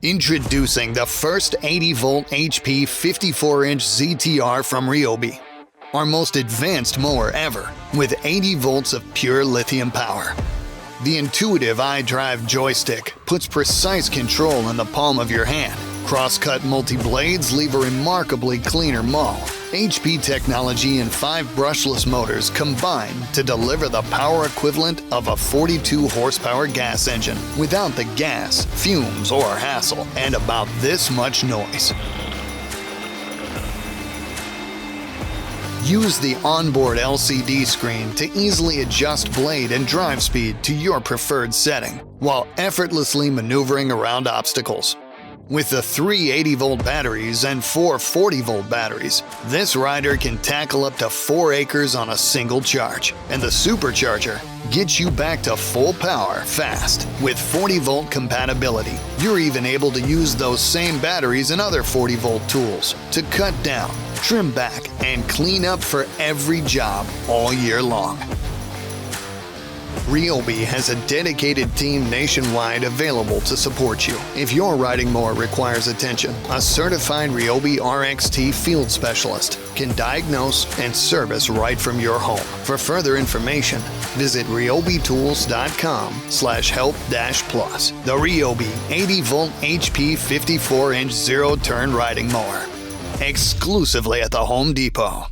Introducing the first 80-volt HP 54-inch ZTR from RYOBI, our most advanced mower ever, with 80 volts of pure lithium power. The intuitive iDrive joystick puts precise control in the palm of your hand. Cross-cut multi-blades leave a remarkably cleaner mow. HP technology and 5 brushless motors combine to deliver the power equivalent of a 42-horsepower gas engine without the gas, fumes, or hassle, and about this much noise. Use the onboard LCD screen to easily adjust blade and drive speed to your preferred setting, while effortlessly maneuvering around obstacles. With the 3 80-volt batteries and 4 40-volt batteries, this rider can tackle up to 4 acres on a single charge, and the supercharger gets you back to full power fast. With 40-volt compatibility, you're even able to use those same batteries and other 40-volt tools to cut down, trim back, and clean up for every job all year long. RYOBI has a dedicated team nationwide available to support you. If your riding mower requires attention, a certified RYOBI RXT field specialist can diagnose and service right from your home. For further information, visit ryobitools.com/help-plus. The RYOBI 80-volt HP 54-inch zero-turn riding mower, exclusively at the Home Depot.